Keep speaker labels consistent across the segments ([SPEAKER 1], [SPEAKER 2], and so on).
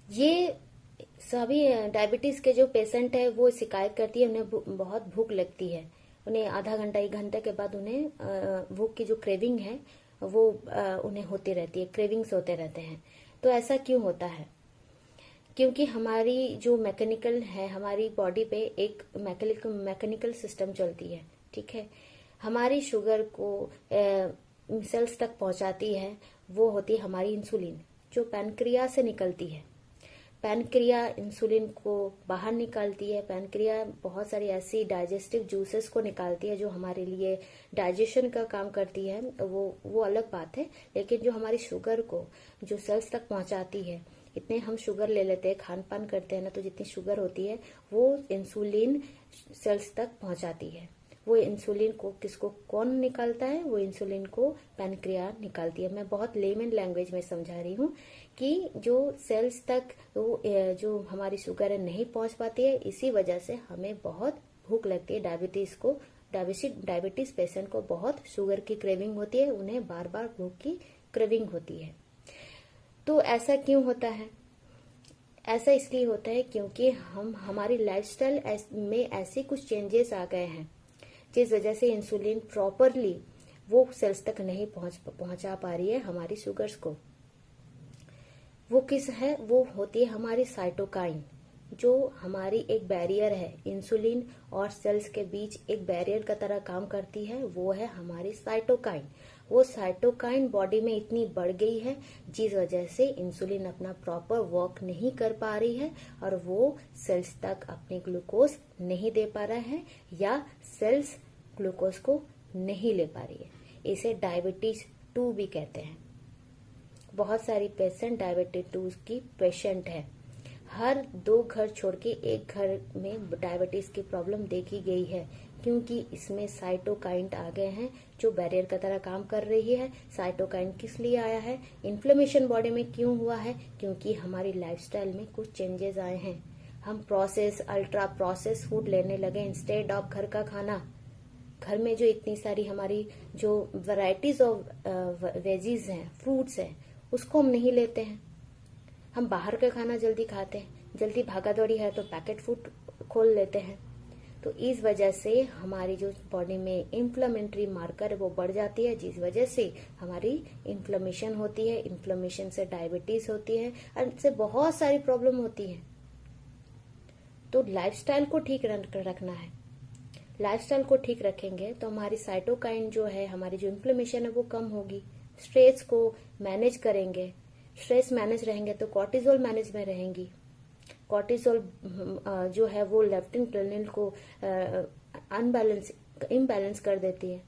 [SPEAKER 1] ये सभी डायबिटीज के जो पेशेंट है वो शिकायत करती है, उन्हें बहुत भूख लगती है। उन्हें आधा घंटा 1 घंटे के बाद उन्हें भूख की जो क्रेविंग है वो उन्हें होती रहती है, क्रेविंग्स होते रहते हैं। तो ऐसा क्यों होता है? क्योंकि हमारी जो मैकेनिकल है, हमारी बॉडी पे एक मैकेनिकल सिस्टम चलती है, ठीक है। हमारी शुगर को सेल्स तक पहुंचाती है, वो होती है हमारी इंसुलिन, जो पैनक्रिया से निकलती है। पैनक्रिया इंसुलिन को बाहर निकालती है। पैनक्रिया बहुत सारी ऐसी डाइजेस्टिव जूसेस को निकालती है जो हमारे लिए डाइजेशन का काम करती है, वो अलग बात है। लेकिन जो हमारी शुगर को जो सेल्स तक पहुंचाती है, इतने हम शुगर ले लेते हैं, खान पान करते हैं ना, तो जितनी शुगर होती है वो इंसुलिन सेल्स तक पहुंचाती है। वो इंसुलिन को किसको कौन निकालता है? वो इंसुलिन को पैनक्रिया निकालती है। मैं बहुत लेमन लैंग्वेज में समझा रही हूँ कि जो सेल्स तक वो जो हमारी शुगर है नहीं पहुंच पाती है, इसी वजह से हमें बहुत भूख लगती है। डायबिटीज पेशेंट को बहुत शुगर की क्रेविंग होती है, उन्हें बार बार भूख की क्रेविंग होती है। तो ऐसा क्यों होता है? ऐसा इसलिए होता है क्योंकि हमारी लाइफस्टाइल में ऐसे कुछ चेंजेस आ गए हैं जिस वजह से इंसुलिन प्रॉपरली वो सेल्स तक नहीं पहुंचा पा रही है हमारी शुगर्स को। वो किस है? वो होती है हमारी साइटोकाइन, जो हमारी एक बैरियर है। इंसुलिन और सेल्स के बीच एक बैरियर का तरह काम करती है, वो है हमारी साइटोकाइन। वो साइटोकाइन बॉडी में इतनी बढ़ गई है जिस वजह से इंसुलिन अपना प्रॉपर वर्क नहीं कर पा रही है और वो सेल्स तक अपने ग्लूकोज नहीं दे पा रहा है, या सेल्स ग्लूकोज को नहीं ले पा रही है। इसे डायबिटीज 2 भी कहते हैं। बहुत सारी पेशेंट डायबिटीज 2 की पेशेंट है। हर 2 घर छोड़ के एक घर में डायबिटीज की प्रॉब्लम देखी गई है, क्योंकि इसमें साइटोकाइन आ गए हैं जो बैरियर का तरह काम कर रही है। साइटोकाइन किस लिए आया है? इन्फ्लेमेशन बॉडी में क्यों हुआ है? क्योंकि हमारी लाइफस्टाइल में कुछ चेंजेस आए हैं। हम अल्ट्रा प्रोसेस फूड लेने लगे इंस्टेड ऑफ घर का खाना। घर में जो इतनी सारी हमारी जो वैरायटीज ऑफ वेजीज हैं, फ्रूट्स हैं, उसको हम नहीं लेते हैं। हम बाहर का खाना जल्दी खाते हैं, जल्दी भागा दौड़ी है तो पैकेट फूड खोल लेते हैं। तो इस वजह से हमारी जो बॉडी में इन्फ्लेमेटरी मार्कर वो बढ़ जाती है, जिस वजह से हमारी इन्फ्लेमेशन होती है। इन्फ्लेमेशन से डायबिटीज होती है और इससे बहुत सारी प्रॉब्लम होती है। तो लाइफस्टाइल को ठीक रखना है। लाइफस्टाइल को ठीक रखेंगे तो हमारी साइटोकाइन जो है, हमारी जो इन्फ्लेमेशन है वो कम होगी। स्ट्रेस को मैनेज करेंगे, स्ट्रेस मैनेज रहेंगे तो कॉर्टिजोल मैनेज में रहेंगी। कॉर्टिजोल जो है वो लेप्टिन ग्रेनिल को इम्बैलेंस कर देती है।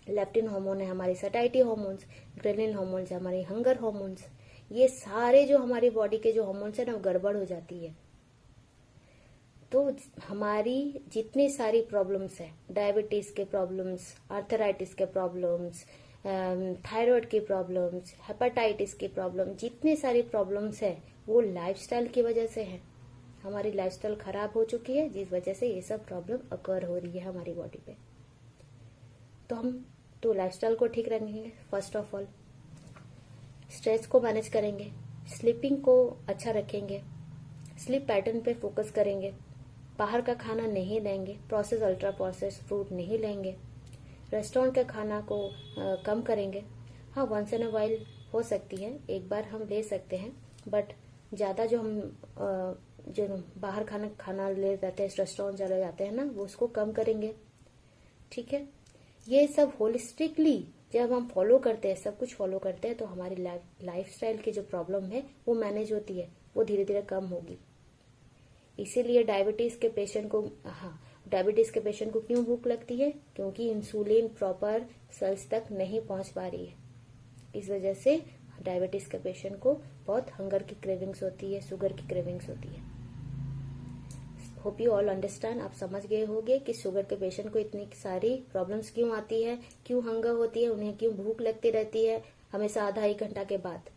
[SPEAKER 1] लेप्टिन हार्मोन है हमारी सटाइटी हार्मोन्स, ग्रेनिल हार्मोन्स है हमारी हंगर हार्मोन्स। ये सारे जो हमारी बॉडी के जो हार्मोन्स है ना, वो गड़बड़ हो जाती है। तो हमारी जितनी सारी प्रॉब्लम्स है, डायबिटीज के प्रॉब्लम्स, आर्थराइटिस के प्रॉब्लम्स, थायराइड की प्रॉब्लम्स, हेपेटाइटिस की प्रॉब्लम, जितनी सारी प्रॉब्लम्स है वो लाइफस्टाइल की वजह से है। हमारी लाइफस्टाइल खराब हो चुकी है, जिस वजह से ये सब प्रॉब्लम अकर हो रही है हमारी बॉडी पे। तो हम लाइफस्टाइल को ठीक रखेंगे। फर्स्ट ऑफ ऑल स्ट्रेस को मैनेज करेंगे, स्लीपिंग को अच्छा रखेंगे, स्लीप पैटर्न पे फोकस करेंगे, बाहर का खाना नहीं लेंगे, प्रोसेस अल्ट्रा प्रोसेस फूड नहीं लेंगे, रेस्टोरेंट के खाना को कम करेंगे। हाँ, वंस इन अ वाइल हो सकती है, एक बार हम ले सकते हैं, बट ज़्यादा जो हम जो बाहर खाना ले जाते हैं, रेस्टोरेंट चले जाते हैं ना, वो उसको कम करेंगे। ठीक है, ये सब होलिस्टिकली जब हम फॉलो करते हैं, सब कुछ फॉलो करते हैं, तो हमारी लाइफस्टाइल की जो प्रॉब्लम है वो मैनेज होती है, वो धीरे धीरे कम होगी। इसीलिए डायबिटीज के पेशेंट को क्यों भूख लगती है? क्योंकि इंसुलिन प्रॉपर सेल्स तक नहीं पहुंच पा रही है। इस वजह से डायबिटीज के पेशेंट को बहुत हंगर की क्रेविंग्स होती है, शुगर की क्रेविंग्स होती है। Hope you all understand. आप समझ गए होंगे कि शुगर के पेशेंट को इतनी सारी प्रॉब्लम्स क्यों आती है, क्यों हंगर होती है, उन्हें क्यों भूख लगती रहती है हमेशा आधा 1 घंटा के बाद।